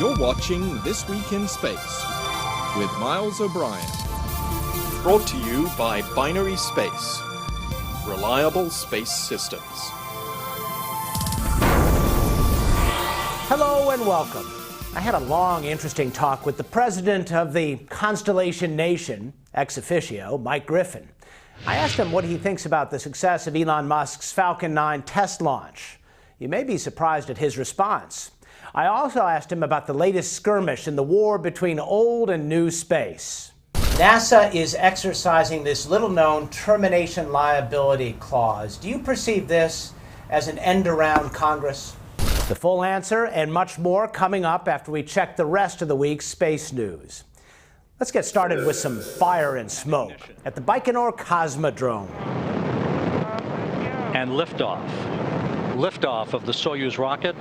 You're watching This Week in Space with Miles O'Brien. Brought to you by Binary Space. Reliable space systems. Hello and welcome. I had a long, interesting talk with the president of the Constellation Nation, ex officio, Mike Griffin. I asked him what he thinks about the success of Elon Musk's Falcon 9 test launch. You may be surprised at his response. I also asked him about the latest skirmish in the war between old and new space. NASA is exercising this little-known termination liability clause. Do you perceive this as an end around Congress? The full answer and much more coming up after we check the rest of the week's space news. Let's get started with some fire and smoke at the Baikonur Cosmodrome. And liftoff. Liftoff of the Soyuz rocket.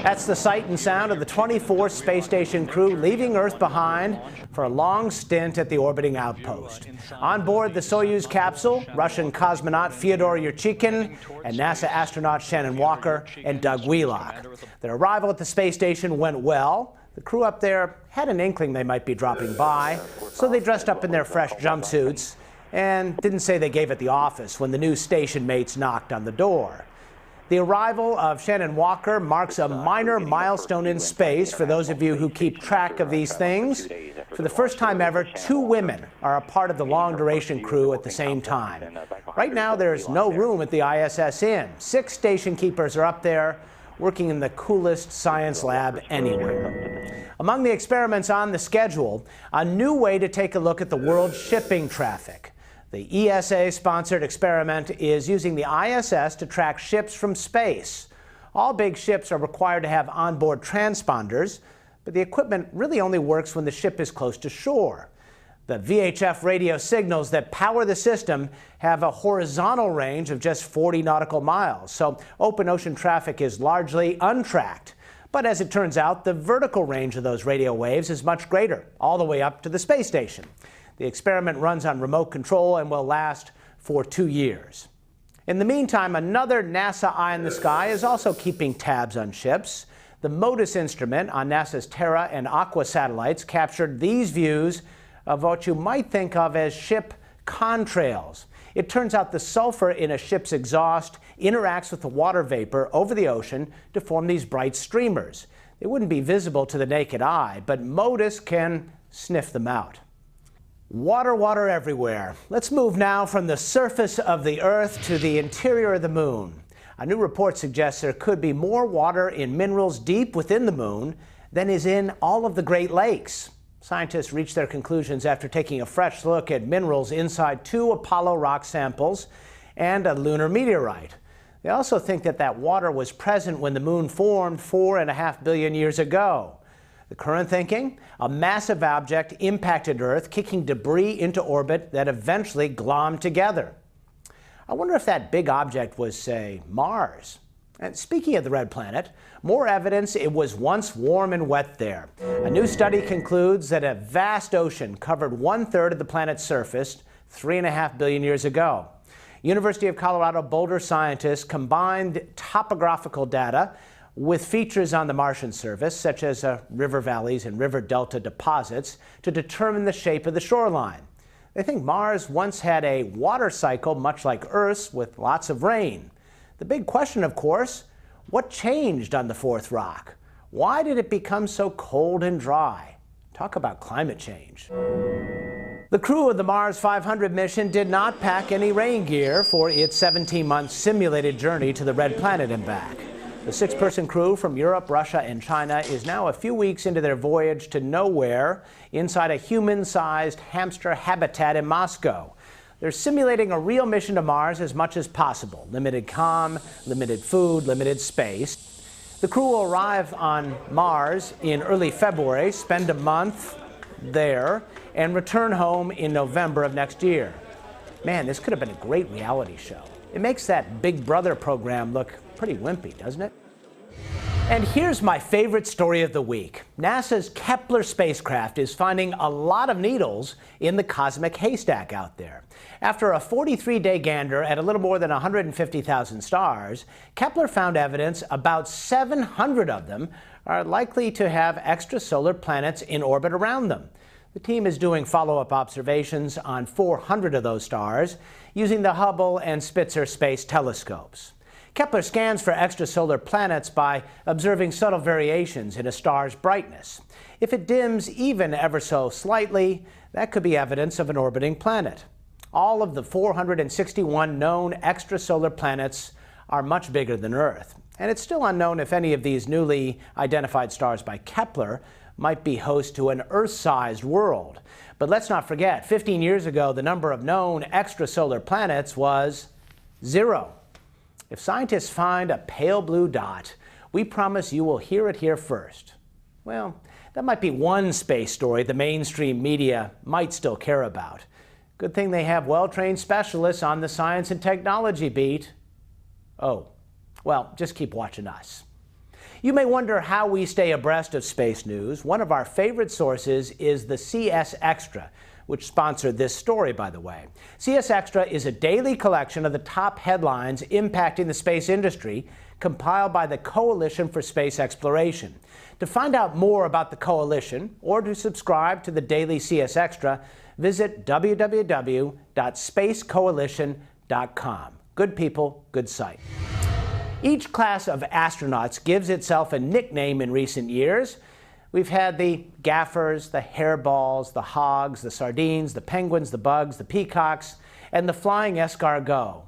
That's the sight and sound of the 24th space station crew leaving Earth behind for a long stint at the orbiting outpost. On board the Soyuz capsule, Russian cosmonaut Fyodor Yurchikhin and NASA astronaut Shannon Walker and Doug Wheelock. Their arrival at the space station went well. The crew up there had an inkling they might be dropping by, so they dressed up in their fresh jumpsuits and didn't say they gave it the office when the new station mates knocked on the door. The arrival of Shannon Walker marks a minor milestone in space for those of you who keep track of these things. For the first time ever, 2 women are a part of the long-duration crew at the same time. Right now, there's no room at the ISS Inn. 6 station keepers are up there, working in the coolest science lab anywhere. Among the experiments on the schedule, a new way to take a look at the world's shipping traffic. The ESA-sponsored experiment is using the ISS to track ships from space. All big ships are required to have onboard transponders, but the equipment really only works when the ship is close to shore. The VHF radio signals that power the system have a horizontal range of just 40 nautical miles, so open ocean traffic is largely untracked. But as it turns out, the vertical range of those radio waves is much greater, all the way up to the space station. The experiment runs on remote control and will last for 2 years. In the meantime, another NASA eye in the sky is also keeping tabs on ships. The MODIS instrument on NASA's Terra and Aqua satellites captured these views of what you might think of as ship contrails. It turns out the sulfur in a ship's exhaust interacts with the water vapor over the ocean to form these bright streamers. They wouldn't be visible to the naked eye, but MODIS can sniff them out. Water, water everywhere. Let's move now from the surface of the Earth to the interior of the Moon. A new report suggests there could be more water in minerals deep within the Moon than is in all of the Great Lakes. Scientists reached their conclusions after taking a fresh look at minerals inside 2 Apollo rock samples and a lunar meteorite. They also think that water was present when the Moon formed 4.5 billion years ago. The current thinking? A massive object impacted Earth, kicking debris into orbit that eventually glommed together. I wonder if that big object was, say, Mars. And speaking of the red planet, more evidence it was once warm and wet there. A new study concludes that a vast ocean covered 1/3 of the planet's surface 3.5 billion years ago. University of Colorado Boulder scientists combined topographical data with features on the Martian surface, such as river valleys and river delta deposits, to determine the shape of the shoreline. They think Mars once had a water cycle much like Earth's, with lots of rain. The big question, of course, what changed on the 4th rock? Why did it become so cold and dry? Talk about climate change. The crew of the Mars 500 mission did not pack any rain gear for its 17-month simulated journey to the red planet and back. The 6-person crew from Europe, Russia, and China is now a few weeks into their voyage to nowhere inside a human-sized hamster habitat in Moscow. They're simulating a real mission to Mars as much as possible. Limited comm, limited food, limited space. The crew will arrive on Mars in early February, spend a month there, and return home in November of next year. Man, this could have been a great reality show. It makes that Big Brother program look pretty wimpy, doesn't it? And here's my favorite story of the week. NASA's Kepler spacecraft is finding a lot of needles in the cosmic haystack out there. After a 43-day gander at a little more than 150,000 stars, Kepler found evidence about 700 of them are likely to have extrasolar planets in orbit around them. The team is doing follow-up observations on 400 of those stars using the Hubble and Spitzer space telescopes. Kepler scans for extrasolar planets by observing subtle variations in a star's brightness. If it dims even ever so slightly, that could be evidence of an orbiting planet. All of the 461 known extrasolar planets are much bigger than Earth, and it's still unknown if any of these newly identified stars by Kepler might be host to an Earth-sized world. But let's not forget, 15 years ago, the number of known extrasolar planets was 0. If scientists find a pale blue dot, we promise you will hear it here first. Well, that might be one space story the mainstream media might still care about. Good thing they have well-trained specialists on the science and technology beat. Oh, well, just keep watching us. You may wonder how we stay abreast of space news. One of our favorite sources is the CS Extra, which sponsored this story, by the way. CS Extra is a daily collection of the top headlines impacting the space industry, compiled by the Coalition for Space Exploration. To find out more about the coalition or to subscribe to the daily CS Extra, visit www.spacecoalition.com. Good people, good site. Each class of astronauts gives itself a nickname in recent years. We've had the gaffers, the hairballs, the hogs, the sardines, the penguins, the bugs, the peacocks, and the flying escargot.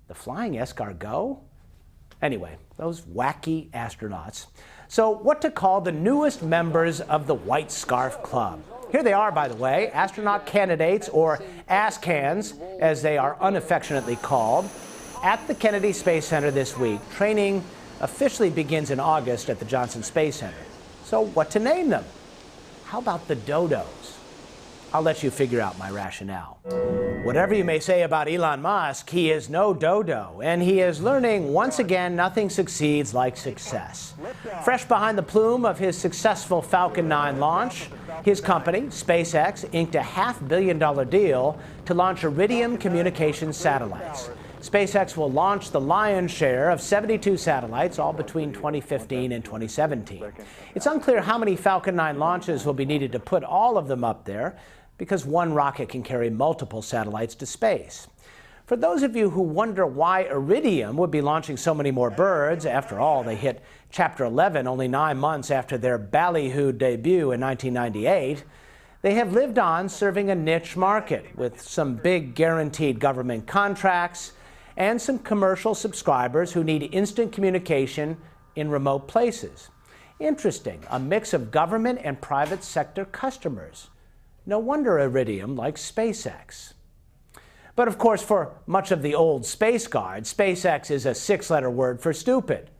The flying escargot? Anyway, those wacky astronauts. So what to call the newest members of the White Scarf Club? Here they are, by the way, astronaut candidates, or ASCANs, as they are unaffectionately called, at the Kennedy Space Center this week. Training officially begins in August at the Johnson Space Center. So what to name them? How about the Dodos? I'll let you figure out my rationale. Whatever you may say about Elon Musk, he is no dodo, and he is learning once again nothing succeeds like success. Fresh behind the plume of his successful Falcon 9 launch, his company, SpaceX, inked a $500 million deal to launch Iridium communications satellites. SpaceX will launch the lion's share of 72 satellites, all between 2015 and 2017. It's unclear how many Falcon 9 launches will be needed to put all of them up there, because one rocket can carry multiple satellites to space. For those of you who wonder why Iridium would be launching so many more birds, after all, they hit Chapter 11 only 9 months after their ballyhooed debut in 1998, they have lived on serving a niche market with some big guaranteed government contracts and some commercial subscribers who need instant communication in remote places. Interesting, a mix of government and private sector customers. No wonder Iridium likes SpaceX. But of course, for much of the old Space Guard, SpaceX is a 6-letter word for stupid.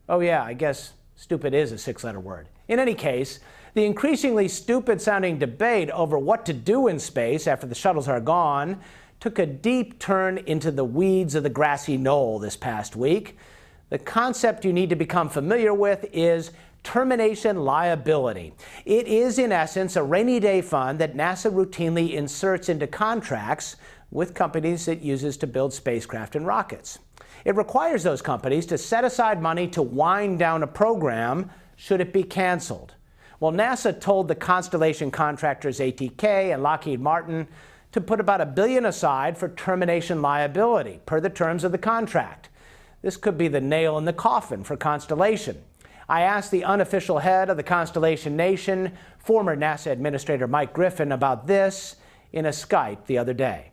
Oh yeah, I guess stupid is a 6-letter word. In any case, the increasingly stupid-sounding debate over what to do in space after the shuttles are gone took a deep turn into the weeds of the grassy knoll this past week. The concept you need to become familiar with is termination liability. It is, in essence, a rainy day fund that NASA routinely inserts into contracts with companies it uses to build spacecraft and rockets. It requires those companies to set aside money to wind down a program should it be canceled. Well, NASA told the Constellation contractors ATK and Lockheed Martin to put about $1 billion aside for termination liability, per the terms of the contract. This could be the nail in the coffin for Constellation. I asked the unofficial head of the Constellation Nation, former NASA Administrator Mike Griffin, about this in a Skype the other day.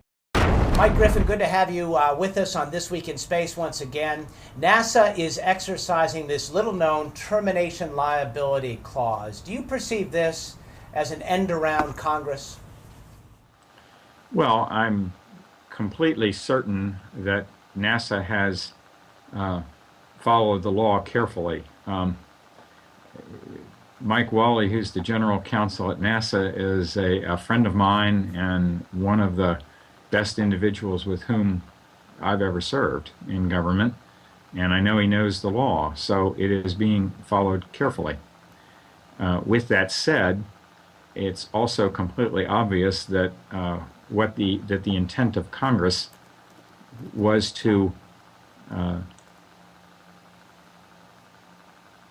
Mike Griffin, good to have you with us on This Week in Space once again. NASA is exercising this little-known termination liability clause. Do you perceive this as an end around Congress? Well, I'm completely certain that NASA has followed the law carefully. Mike Wally, who's the general counsel at NASA, is a friend of mine and one of the best individuals with whom I've ever served in government. and I know he knows the law, so it is being followed carefully. With that said, it's also completely obvious that that the intent of Congress was to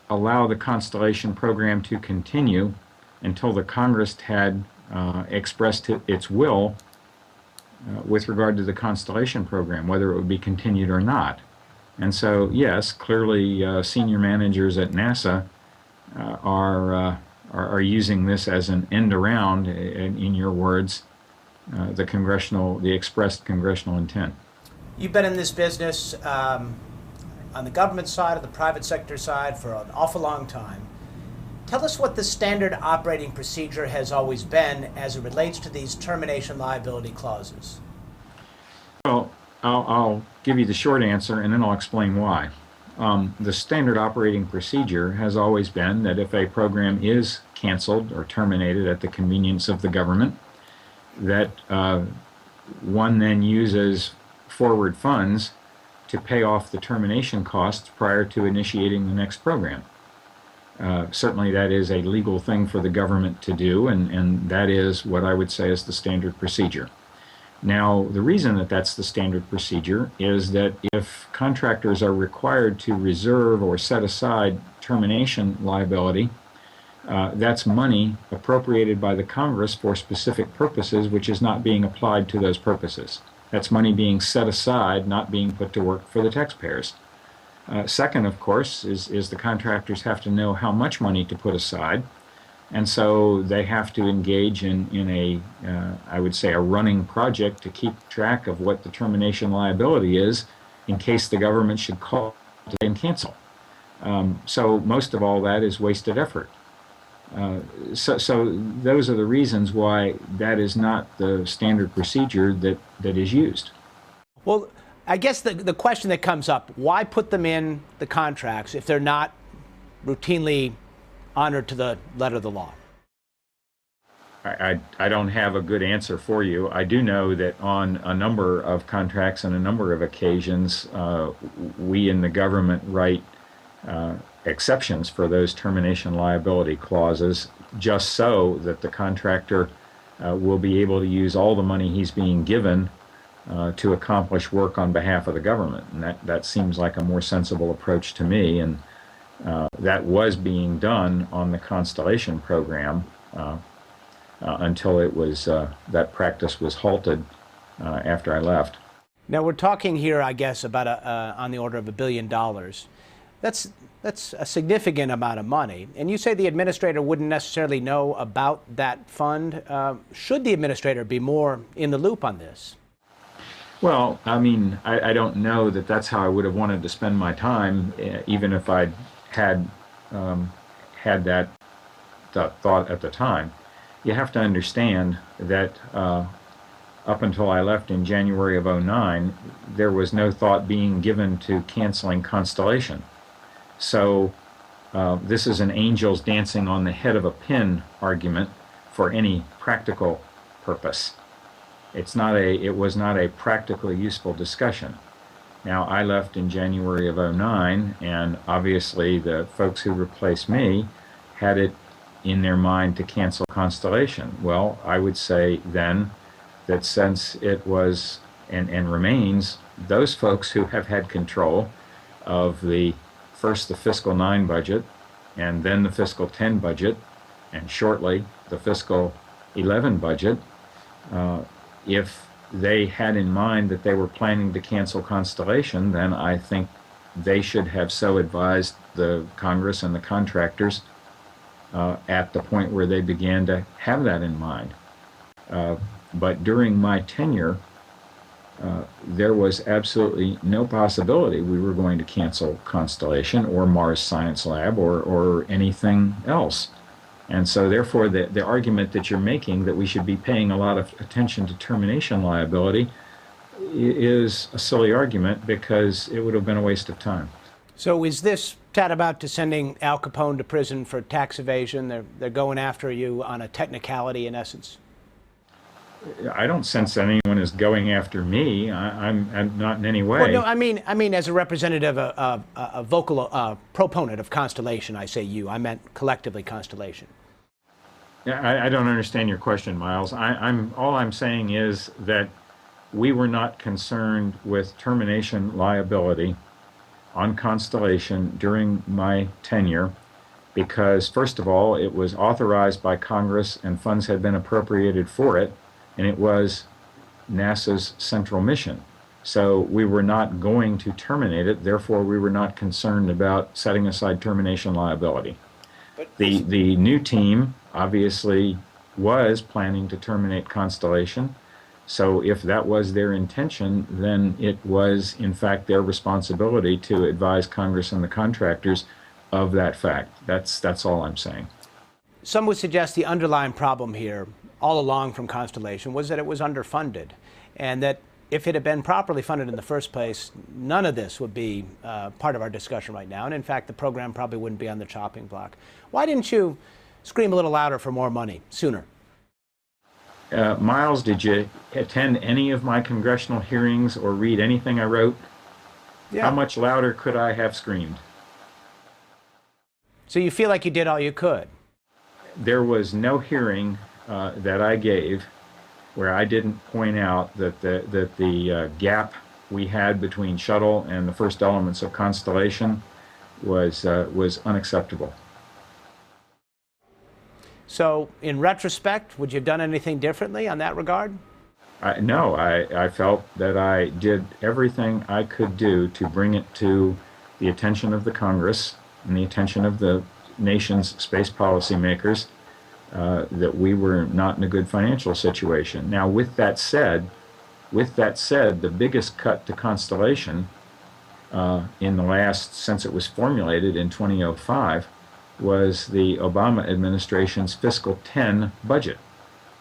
allow the Constellation program to continue until the Congress had expressed its will with regard to the Constellation program, whether it would be continued or not. And so, yes, clearly senior managers at NASA are using this as an end around, in your words, the expressed congressional intent. You've been in this business on the government side, or the private sector side, for an awful long time. Tell us what the standard operating procedure has always been as it relates to these termination liability clauses. Well, I'll give you the short answer and then I'll explain why. The standard operating procedure has always been that if a program is canceled or terminated at the convenience of the government, that one then uses forward funds to pay off the termination costs prior to initiating the next program. Certainly that is a legal thing for the government to do, and that is what I would say is the standard procedure. Now, the reason that that's the standard procedure is that if contractors are required to reserve or set aside termination liability, that's money appropriated by the Congress for specific purposes, which is not being applied to those purposes. That's money being set aside, not being put to work for the taxpayers. Second, of course, is the contractors have to know how much money to put aside, and so they have to engage in a, I would say, a running project to keep track of what the termination liability is in case the government should call and cancel. So most of all that is wasted effort. So those are the reasons why that is not the standard procedure that is used. Well, I guess the question that comes up, why put them in the contracts if they're not routinely honored to the letter of the law? I don't have a good answer for you. I do know that on a number of contracts and a number of occasions, we in the government write exceptions for those termination liability clauses just so that the contractor will be able to use all the money he's being given to accomplish work on behalf of the government. And that seems like a more sensible approach to me, and that was being done on the Constellation program until it was that practice was halted after I left. Now we're talking here, I guess, about on the order of $1 billion. That's a significant amount of money. And you say the administrator wouldn't necessarily know about that fund. Should the administrator be more in the loop on this? Well, I mean, I don't know that that's how I would have wanted to spend my time, even if I'd had that thought at the time. You have to understand that up until I left in January of '09, there was no thought being given to canceling Constellation. So this is an angels dancing on the head of a pin argument for any practical purpose. It was not a practically useful discussion. Now, I left in January of '09, and obviously the folks who replaced me had it in their mind to cancel Constellation. Well, I would say then that since it was and remains those folks who have had control of first the fiscal 9 budget, and then the fiscal 10 budget, and shortly the fiscal 11 budget, if they had in mind that they were planning to cancel Constellation, then I think they should have so advised the Congress and the contractors at the point where they began to have that in mind. But during my tenure, there was absolutely no possibility we were going to cancel Constellation or Mars Science Lab or anything else. And so therefore the argument that you're making that we should be paying a lot of attention to termination liability is a silly argument, because it would have been a waste of time. So is this tantamount to sending Al Capone to prison for tax evasion? They're going after you on a technicality, in essence? I don't sense anyone is going after me. I'm not in any way. Well, no, I mean, as a representative, a vocal proponent of Constellation, I say you. I meant collectively Constellation. Yeah, I don't understand your question, Miles. All I'm saying is that we were not concerned with termination liability on Constellation during my tenure because, first of all, it was authorized by Congress and funds had been appropriated for it, and it was NASA's central mission. So we were not going to terminate it, therefore we were not concerned about setting aside termination liability. The new team obviously was planning to terminate Constellation, so if that was their intention, then it was in fact their responsibility to advise Congress and the contractors of that fact. That's all I'm saying. Some would suggest the underlying problem here all along from Constellation was that it was underfunded, and that if it had been properly funded in the first place, none of this would be part of our discussion right now, and in fact the program probably wouldn't be on the chopping block. Why didn't you scream a little louder for more money sooner? Miles, did you attend any of my congressional hearings or read anything I wrote? Yeah. How much louder could I have screamed? So you feel like you did all you could? There was no hearing that I gave where I didn't point out that the gap we had between shuttle and the first elements of Constellation was unacceptable. So in retrospect, would you have done anything differently on that regard? No, I felt that I did everything I could do to bring it to the attention of the Congress and the attention of the nation's space policy makers that we were not in a good financial situation. Now, with that said, the biggest cut to Constellation in the last, since it was formulated in 2005, was the Obama administration's fiscal 10 budget,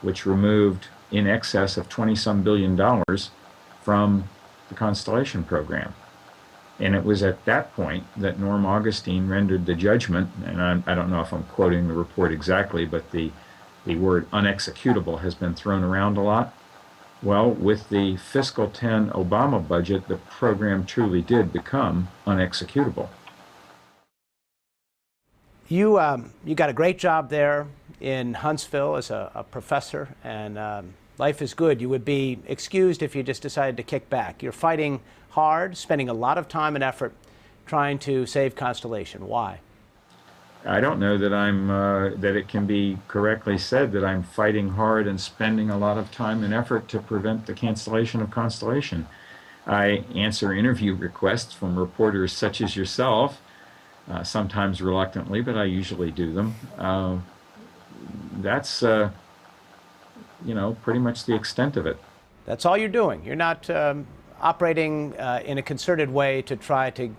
which removed in excess of $20-some billion from the Constellation program. And it was at that point that Norm Augustine rendered the judgment, and I don't know if I'm quoting the report exactly, but the word unexecutable has been thrown around a lot. Well, with the fiscal 10 Obama budget, the program truly did become unexecutable. You got a great job there in Huntsville as a professor, and life is good. You would be excused if you just decided to kick back. You're fighting hard, spending a lot of time and effort trying to save Constellation. Why? I don't know that that it can be correctly said that I'm fighting hard and spending a lot of time and effort to prevent the cancellation of Constellation. I answer interview requests from reporters such as yourself, sometimes reluctantly, but I usually do them. That's pretty much the extent of it. That's all you're doing. You're not operating in a concerted way to try to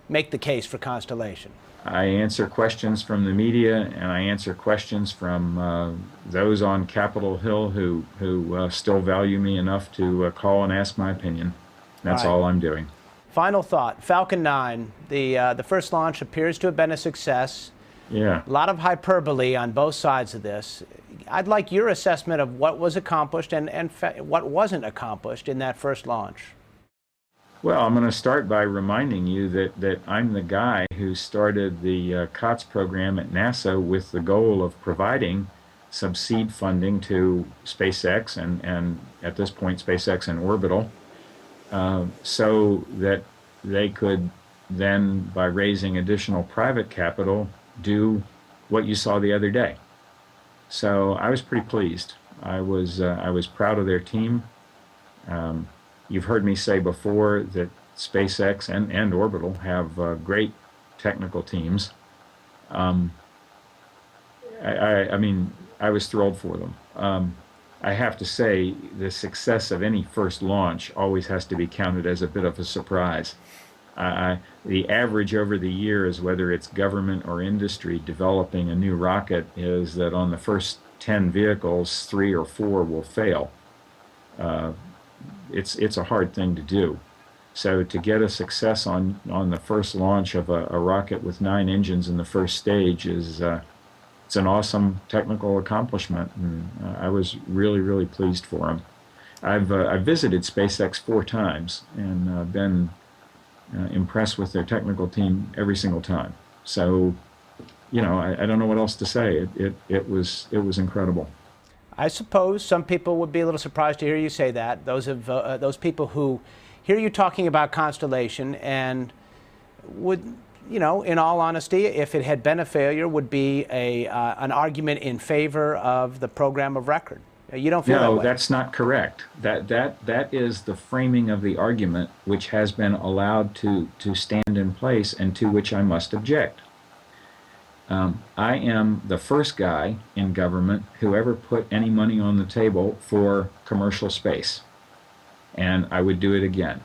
make the case for Constellation. I answer questions from the media, and I answer questions from those on Capitol Hill who still value me enough to call and ask my opinion. That's all I'm doing. Final thought, Falcon 9, the first launch appears to have been a success. Yeah. A lot of hyperbole on both sides of this. I'd like your assessment of what was accomplished and what wasn't accomplished in that first launch. Well, I'm going to start by reminding you that I'm the guy who started the COTS program at NASA with the goal of providing some seed funding to SpaceX and at this point SpaceX and Orbital, so that they could then, by raising additional private capital, do what you saw the other day. So I was pretty pleased. I was proud of their team. You've heard me say before that SpaceX and Orbital have great technical teams. I mean, I was thrilled for them. I have to say, the success of any first launch always has to be counted as a bit of a surprise. The average over the years, whether it's government or industry developing a new rocket, is that on the first 10 vehicles, 3 or 4 will fail. It's a hard thing to do. So to get a success on the first launch of a rocket with 9 engines in the first stage is it's an awesome technical accomplishment, and I was really, really pleased for him. I've visited SpaceX 4 times and been impressed with their technical team every single time. So, you know, I don't know what else to say. It was incredible. I suppose some people would be a little surprised to hear you say that. Those people who hear you talking about Constellation and would, you know, in all honesty, if it had been a failure, would be an argument in favor of the program of record. You don't feel that way? No, that's not correct. That is the framing of the argument which has been allowed to stand in place and to which I must object. I am the first guy in government who ever put any money on the table for commercial space, and I would do it again.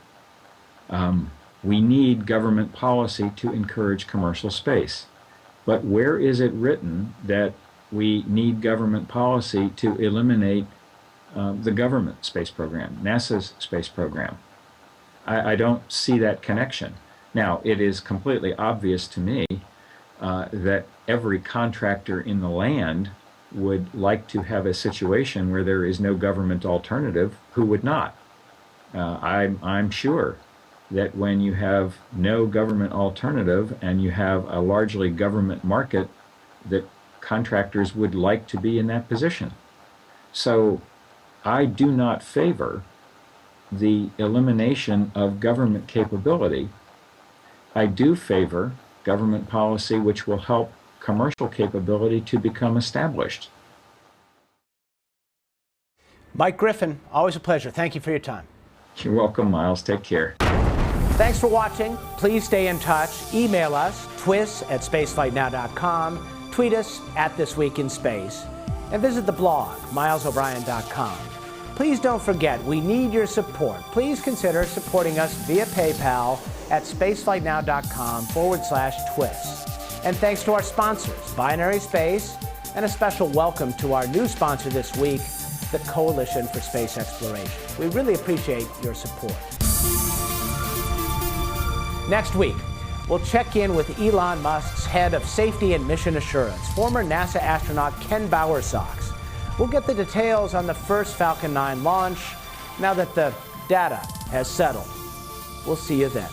We need government policy to encourage commercial space, but where is it written that we need government policy to eliminate the government space program, NASA's space program? I don't see that connection. Now, it is completely obvious to me that every contractor in the land would like to have a situation where there is no government alternative. Who would not? I'm sure that when you have no government alternative and you have a largely government market, that contractors would like to be in that position. So I do not favor the elimination of government capability. I do favor government policy which will help commercial capability to become established. Mike Griffin, always a pleasure. Thank you for your time. You're welcome, Miles. Take care. Thanks for watching. Please stay in touch. Email us, twists@spaceflightnow.com. Tweet us @thisweekinspace. And visit the blog, milesobrien.com. Please don't forget, we need your support. Please consider supporting us via PayPal at spaceflightnow.com/twists. And thanks to our sponsors, Binary Space, and a special welcome to our new sponsor this week, the Coalition for Space Exploration. We really appreciate your support. Next week, we'll check in with Elon Musk's head of safety and mission assurance, former NASA astronaut Ken Bowersox. We'll get the details on the first Falcon 9 launch now that the data has settled. We'll see you then.